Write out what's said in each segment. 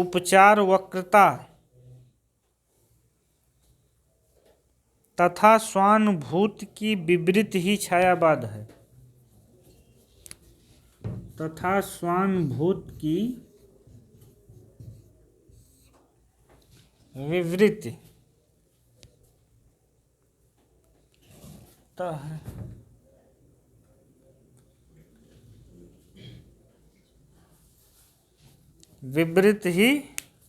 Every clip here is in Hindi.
उपचार वक्रता तथा स्वानुभूति की विवृत ही छायावाद है। तथा स्वानुभूति की विवृत है। विवृत ही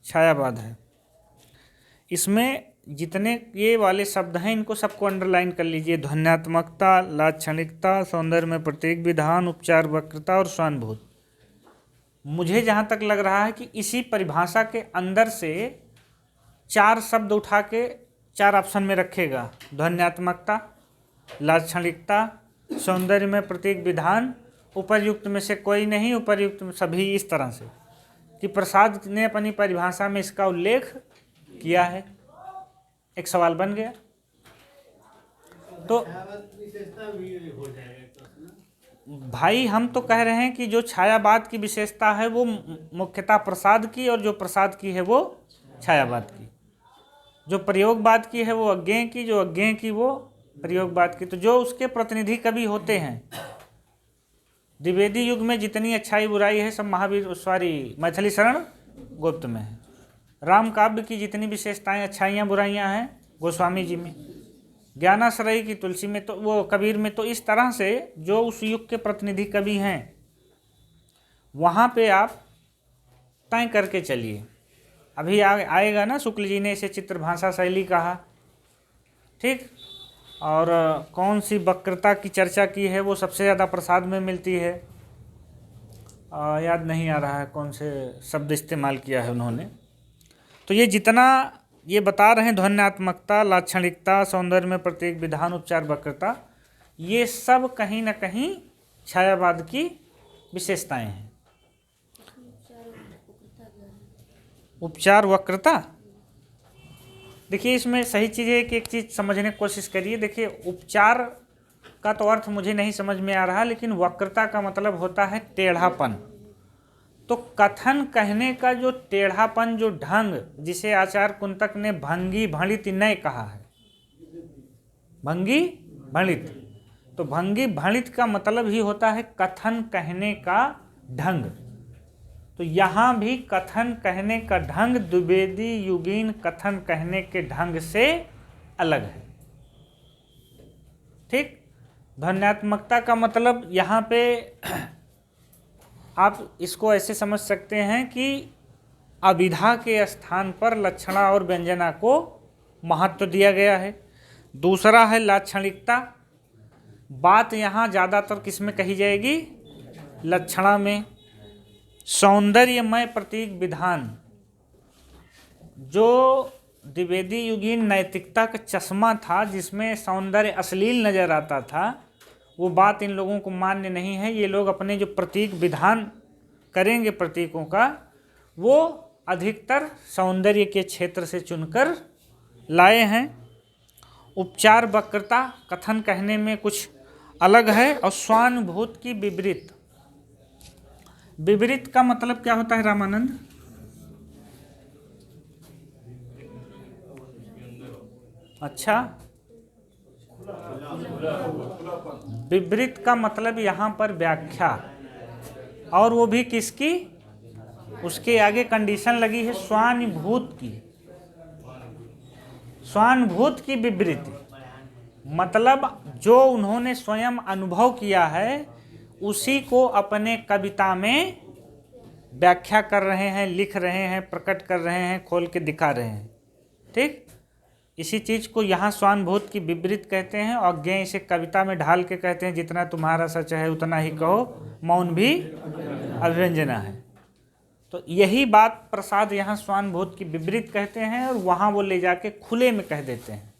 छायावाद है। इसमें जितने ये वाले शब्द हैं इनको सबको अंडरलाइन कर लीजिए। ध्वन्यात्मकता, लाक्षणिकता, सौंदर्य में प्रतीक विधान, उपचार वक्रता और स्वानुभूति। मुझे जहाँ तक लग रहा है कि इसी परिभाषा के अंदर से 4 शब्द उठा के 4 ऑप्शन में रखेगा। ध्वन्यात्मकता, लाक्षणिकता, सौंदर्य में प्रतीक विधान, उपर्युक्त में से कोई नहीं, उपर्युक्त में सभी। इस तरह से कि प्रसाद ने अपनी परिभाषा में इसका उल्लेख किया है। एक सवाल बन गया। तो भाई हम तो कह रहे हैं कि जो छायावाद की विशेषता है वो मुख्यतः प्रसाद की, और जो प्रसाद की है वो छायावाद की। जो प्रयोगवाद की है वो अज्ञेय की, जो अज्ञेय की वो प्रयोगवाद की। तो जो उसके प्रतिनिधि कवि होते हैं, द्विवेदी युग में जितनी अच्छाई बुराई है सब मैथिली शरण गुप्त में है। राम काव्य की जितनी विशेषताएं अच्छाइयाँ बुराइयाँ हैं गोस्वामी जी में, ज्ञानाश्रयी की तुलसी में, तो वो कबीर में। तो इस तरह से जो उस युग के प्रतिनिधि कवि हैं वहाँ पे आप तय करके चलिए। अभी आएगा ना, शुक्ल जी ने इसे चित्रभाषा शैली कहा, ठीक। और कौन सी वक्रता की चर्चा की है वो सबसे ज़्यादा प्रसाद में मिलती है। याद नहीं आ रहा है कौन से शब्द इस्तेमाल किया है उन्होंने। तो ये जितना ये बता रहे हैं, ध्वन्यात्मकता, लाक्षणिकता, सौंदर्य में प्रतीक विधान, उपचार वक्रता, ये सब कहीं ना कहीं छायावाद की विशेषताएं हैं। उपचार वक्रता, देखिए इसमें सही चीज़ है कि एक चीज़ समझने की कोशिश करिए। देखिए उपचार का तो अर्थ मुझे नहीं समझ में आ रहा, लेकिन वक्रता का मतलब होता है टेढ़ापन। तो कथन कहने का जो टेढ़ापन, जो ढंग, जिसे आचार्य कुंतक ने भंगी भणित नय कहा है, भंगी भणित, तो भंगी भणित का मतलब ही होता है कथन कहने का ढंग। तो यहाँ भी कथन कहने का ढंग द्विवेदी युगीन कथन कहने के ढंग से अलग है, ठीक। ध्वन्यात्मकता का मतलब यहाँ पे आप इसको ऐसे समझ सकते हैं कि अभिधा के स्थान पर लक्षणा और व्यंजना को महत्व दिया गया है। दूसरा है लाक्षणिकता। बात यहाँ ज़्यादातर किस में कही जाएगी? लक्षणा में। सौंदर्यमय प्रतीक विधान, जो द्विवेदी युगीन नैतिकता का चश्मा था जिसमें सौंदर्य अश्लील नजर आता था, वो बात इन लोगों को मान्य नहीं है। ये लोग अपने जो प्रतीक विधान करेंगे प्रतीकों का, वो अधिकतर सौंदर्य के क्षेत्र से चुनकर लाए हैं। उपचार वक्रता, कथन कहने में कुछ अलग है। और स्वानुभूति की विवृत, विवृत का मतलब क्या होता है रामानंद? अच्छा, विवृत का मतलब यहाँ पर व्याख्या, और वो भी किसकी? उसके आगे कंडीशन लगी है स्वानुभूत की। स्वानुभूत की विवृति मतलब जो उन्होंने स्वयं अनुभव किया है उसी को अपने कविता में व्याख्या कर रहे हैं, लिख रहे हैं, प्रकट कर रहे हैं, खोल के दिखा रहे हैं, ठीक। इसी चीज़ को यहाँ स्वानुभूति की विवृत कहते हैं। और अज्ञेय इसे कविता में ढाल के कहते हैं, जितना तुम्हारा सच है उतना ही कहो, मौन भी अभिव्यंजना है। तो यही बात प्रसाद यहाँ स्वानुभूति की विवृत कहते हैं, और वहाँ वो ले जाके खुले में कह देते हैं,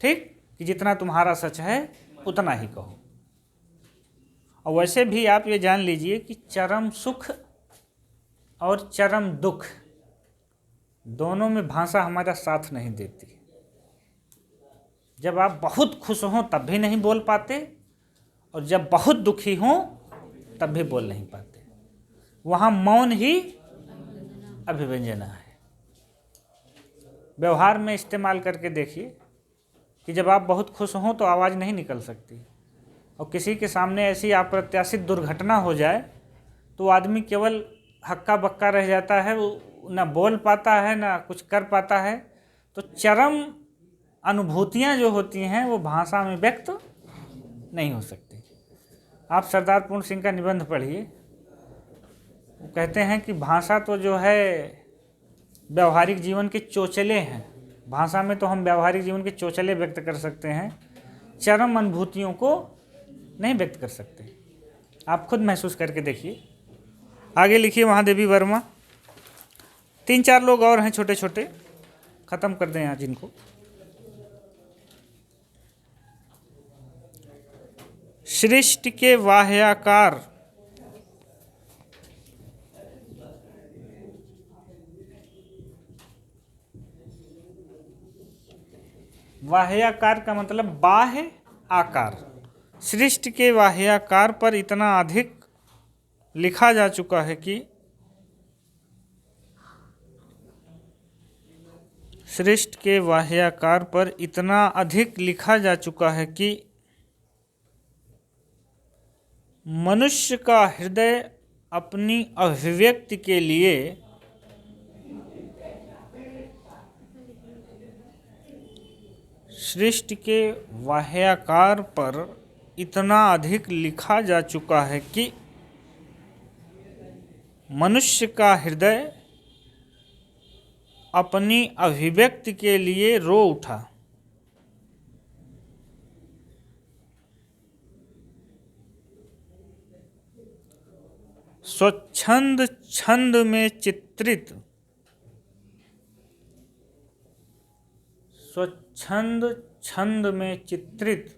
ठीक, कि जितना तुम्हारा सच है उतना ही कहो। और वैसे भी आप ये जान लीजिए कि चरम सुख और चरम दुख दोनों में भाषा हमारा साथ नहीं देती। जब आप बहुत खुश हों तब भी नहीं बोल पाते, और जब बहुत दुखी हों तब भी बोल नहीं पाते। वहाँ मौन ही अभिव्यंजना है। व्यवहार में इस्तेमाल करके देखिए कि जब आप बहुत खुश हों तो आवाज़ नहीं निकल सकती, और किसी के सामने ऐसी अप्रत्याशित दुर्घटना हो जाए तो आदमी केवल हक्का बक्का रह जाता है, वो ना बोल पाता है ना कुछ कर पाता है। तो चरम अनुभूतियाँ जो होती हैं वो भाषा में व्यक्त नहीं हो सकती। आप सरदार पूर्ण सिंह का निबंध पढ़िए, वो कहते हैं कि भाषा तो जो है व्यवहारिक जीवन के चोचले हैं। भाषा में तो हम व्यवहारिक जीवन के चोचले व्यक्त कर सकते हैं, चरम अनुभूतियों को नहीं व्यक्त कर सकते। आप खुद महसूस करके देखिए। आगे लिखिए महादेवी वर्मा। 3-4 लोग और हैं छोटे छोटे, ख़त्म कर दें आज इनको। सृष्टि के वाह्याकार वाह्याकार का मतलब बाह्य आकार। सृष्टि के वाह्याकार पर इतना अधिक लिखा जा चुका है कि सृष्टि के वाह्याकार पर इतना अधिक लिखा जा चुका है कि मनुष्य का हृदय अपनी अभिव्यक्ति के लिए सृष्टि के वाह्याकार पर इतना अधिक लिखा जा चुका है कि मनुष्य का हृदय अपनी अभिव्यक्ति के लिए रो उठा। स्वच्छंद छंद में चित्रित स्वच्छंद छंद में चित्रित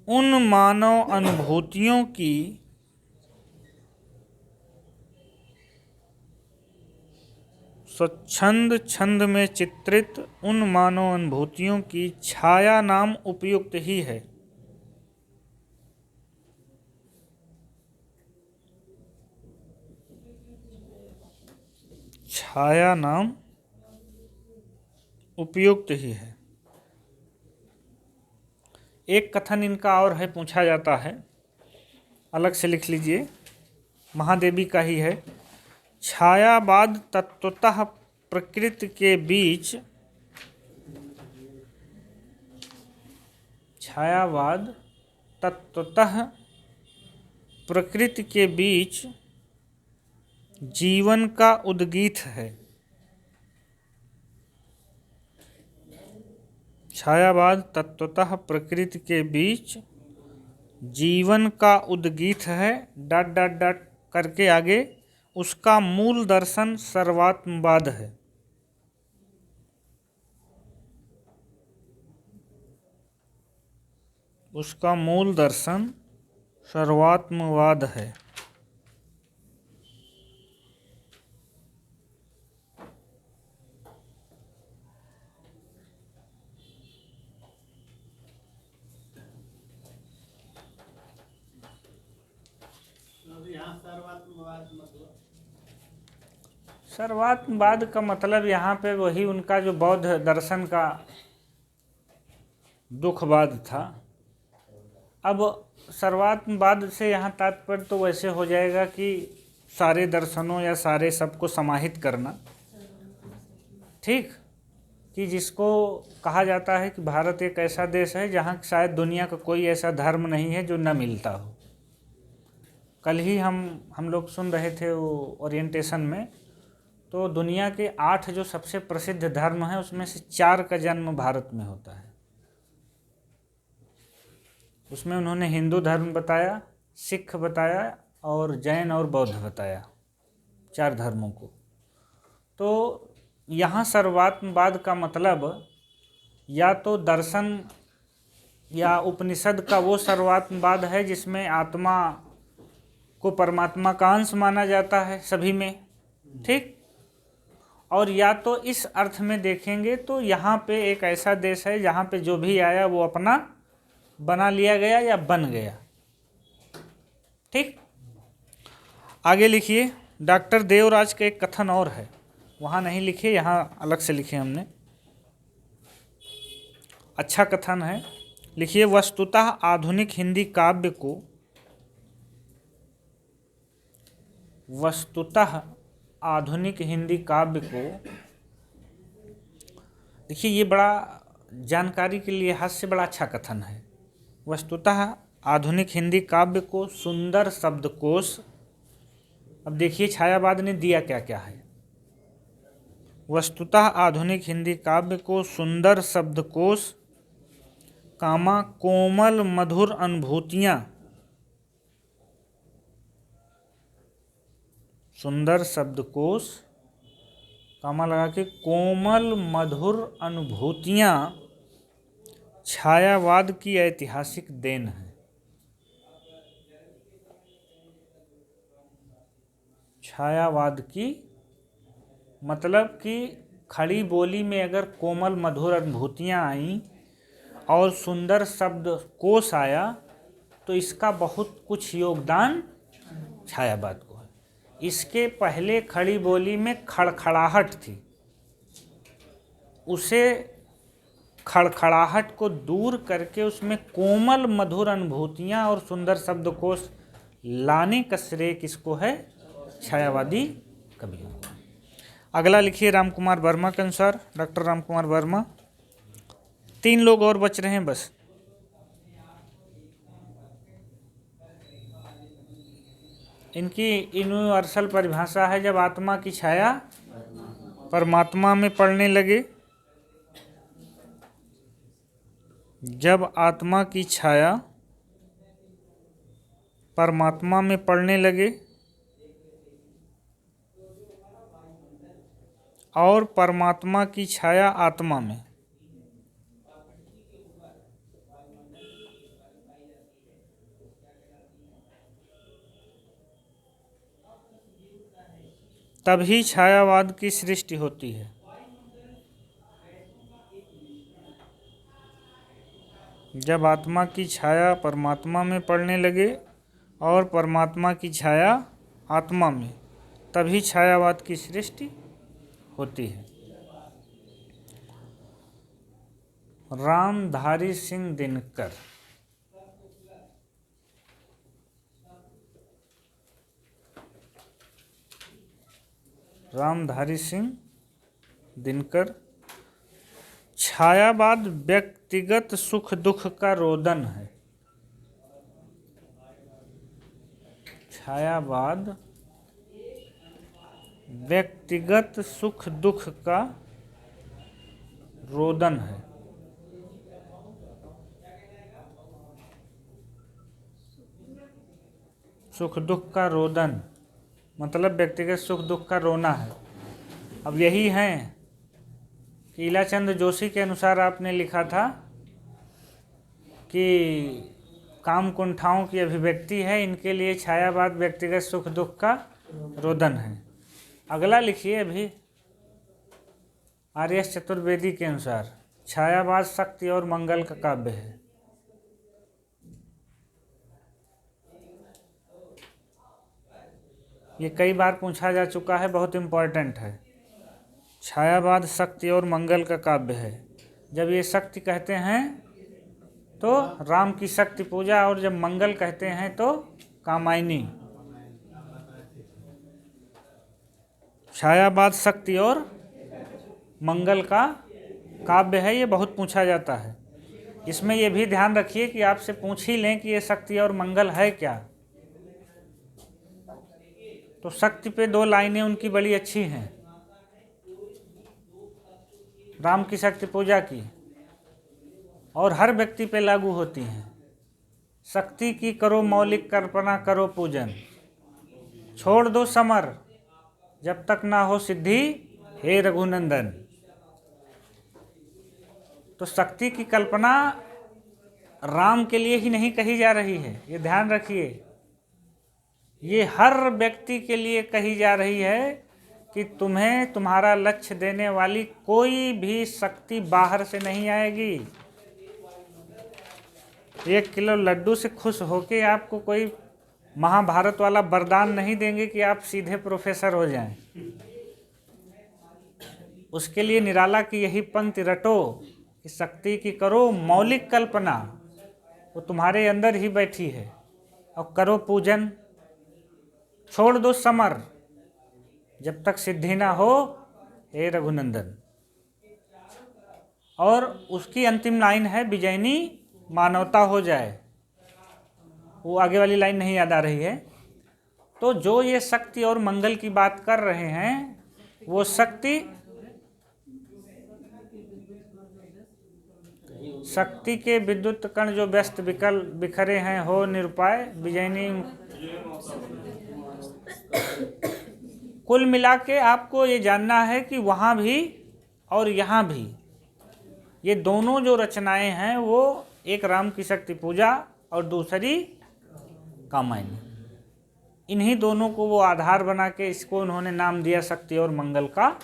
उन मानव अनुभूतियों की स्वच्छंद छंद में चित्रित उन मानव अनुभूतियों की छाया नाम उपयुक्त ही है। छाया नाम उपयुक्त ही है। एक कथन इनका और है, पूछा जाता है, अलग से लिख लीजिए, महादेवी का ही है। छायावाद तत्वतः प्रकृति के बीच छायावाद तत्वतः प्रकृति के बीच जीवन का उद्गीत है। छायावाद तत्वतः प्रकृति के बीच जीवन का उद्गीत है, डॉट डॉट डॉट करके आगे, उसका मूल दर्शन सर्वात्मवाद है। उसका मूल दर्शन सर्वात्मवाद है। सर्वात्मवाद का मतलब यहाँ पे वही उनका जो बौद्ध दर्शन का दुखवाद था। अब सर्वात्मवाद से यहाँ तात्पर्य तो वैसे हो जाएगा कि सारे दर्शनों या सारे सबको समाहित करना, ठीक, कि जिसको कहा जाता है कि भारत एक ऐसा देश है जहाँ शायद दुनिया का कोई ऐसा धर्म नहीं है जो न मिलता हो। कल ही हम लोग सुन रहे थे वो ओरिएंटेशन में, तो दुनिया के 8 जो सबसे प्रसिद्ध धर्म हैं उसमें से 4 का जन्म भारत में होता है। उसमें उन्होंने हिंदू धर्म बताया, सिख बताया और जैन और बौद्ध बताया, 4 धर्मों को। तो यहाँ सर्वात्मवाद का मतलब या तो दर्शन या उपनिषद का वो सर्वात्मवाद है जिसमें आत्मा को परमात्मा का अंश माना जाता है सभी में, ठीक, और या तो इस अर्थ में देखेंगे तो यहाँ पे एक ऐसा देश है जहाँ पे जो भी आया वो अपना बना लिया गया या बन गया, ठीक। आगे लिखिए, डॉक्टर देवराज का एक कथन और है, वहाँ नहीं लिखे, यहाँ अलग से लिखे हमने, अच्छा कथन है। लिखिए, वस्तुतः आधुनिक हिंदी काव्य को, वस्तुतः आधुनिक हिंदी काव्य को, देखिए ये बड़ा जानकारी के लिहाज से बड़ा अच्छा कथन है। वस्तुतः आधुनिक हिंदी काव्य को सुंदर शब्दकोश, अब देखिए छायावाद ने दिया क्या क्या है। वस्तुतः आधुनिक हिंदी काव्य को सुंदर शब्दकोश, कामा कोमल मधुर अनुभूतियाँ, सुंदर शब्दकोश, कामा लगा के कोमल मधुर अनुभूतियाँ छायावाद की ऐतिहासिक देन है। छायावाद की मतलब कि खड़ी बोली में अगर कोमल मधुर अनुभूतियाँ आईं और सुंदर शब्द कोश आया तो इसका बहुत कुछ योगदान छायावाद को है। इसके पहले खड़ी बोली में खड़खड़ाहट थी, उसे खड़खड़ाहट को दूर करके उसमें कोमल मधुर अनुभूतियाँ और सुंदर शब्दकोश लाने का श्रेय किसको है? छायावादी कवियों। अगला लिखिए राम कुमार वर्मा के अनुसार, डॉक्टर राम कुमार वर्मा। 3 लोग और बच रहे हैं बस। इनकी यूनिवर्सल परिभाषा है, जब आत्मा की छाया परमात्मा में पड़ने लगे, जब आत्मा की छाया परमात्मा में पड़ने लगे और परमात्मा की छाया आत्मा में, तभी छायावाद की सृष्टि होती है। जब आत्मा की छाया परमात्मा में पड़ने लगे और परमात्मा की छाया आत्मा में, तभी छायावाद की सृष्टि होती है। रामधारी सिंह दिनकर। रामधारी सिंह दिनकर। छायावाद व्यक्तिगत सुख दुख का रोदन है। छायावाद व्यक्तिगत सुख दुख का रोदन है। सुख दुख का रोदन मतलब व्यक्तिगत सुख दुख का रोना है। अब यही है कि इलाचंद जोशी के अनुसार आपने लिखा था कि काम कुंठाओं की अभिव्यक्ति है, इनके लिए छायावाद व्यक्तिगत सुख दुख का रोदन है। अगला लिखिए, अभी आर्यस चतुर्वेदी के अनुसार छायावाद शक्ति और मंगल का काव्य है। ये कई बार पूछा जा चुका है, बहुत इम्पोर्टेंट है। छायावाद शक्ति और मंगल का काव्य है। जब ये शक्ति कहते हैं तो राम की शक्ति पूजा, और जब मंगल कहते हैं तो कामायनी। छायावाद शक्ति और मंगल का काव्य है, ये बहुत पूछा जाता है। इसमें ये भी ध्यान रखिए कि आपसे पूछ ही लें कि ये शक्ति और मंगल है क्या, तो शक्ति पे 2 लाइनें उनकी बड़ी अच्छी हैं, राम की शक्ति पूजा की, और हर व्यक्ति पे लागू होती हैं। शक्ति की करो मौलिक कल्पना, करो पूजन, छोड़ दो समर जब तक ना हो सिद्धि, हे रघुनंदन। तो शक्ति की कल्पना राम के लिए ही नहीं कही जा रही है, ये ध्यान रखिए। ये हर व्यक्ति के लिए कही जा रही है कि तुम्हें तुम्हारा लक्ष्य देने वाली कोई भी शक्ति बाहर से नहीं आएगी। 1 किलो लड्डू से खुश होके आपको कोई महाभारत वाला वरदान नहीं देंगे कि आप सीधे प्रोफेसर हो जाएं। उसके लिए निराला की यही पंक्ति रटो कि शक्ति की करो मौलिक कल्पना, वो तुम्हारे अंदर ही बैठी है, और करो पूजन, छोड़ दो समर, जब तक सिद्धि ना हो हे रघुनंदन। और उसकी अंतिम लाइन है विजयनी मानवता हो जाए, वो आगे वाली लाइन नहीं याद आ रही है। तो जो ये शक्ति और मंगल की बात कर रहे हैं, वो शक्ति के विद्युत कण जो व्यस्त विकल बिखरे हैं हो निरुपाय विजयनी। कुल मिला के आपको ये जानना है कि वहाँ भी और यहाँ भी ये दोनों जो रचनाएं हैं वो एक राम की शक्ति पूजा और दूसरी कामायनी, इन्हीं दोनों को वो आधार बना के इसको उन्होंने नाम दिया शक्ति और मंगल का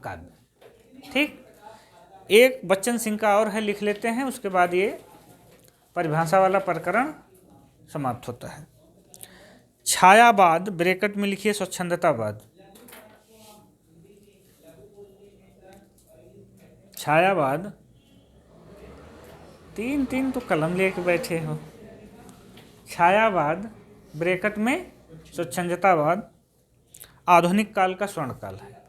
काव्य। ठीक, एक बच्चन सिंह का और है, लिख लेते हैं, उसके बाद ये परिभाषा वाला प्रकरण समाप्त होता है। छायावाद ब्रैकेट में लिखिए स्वच्छंदतावाद। छायावाद, तीन तो कलम लेके बैठे हो। छायावाद ब्रैकेट में स्वच्छंदतावाद आधुनिक काल का स्वर्णकाल है।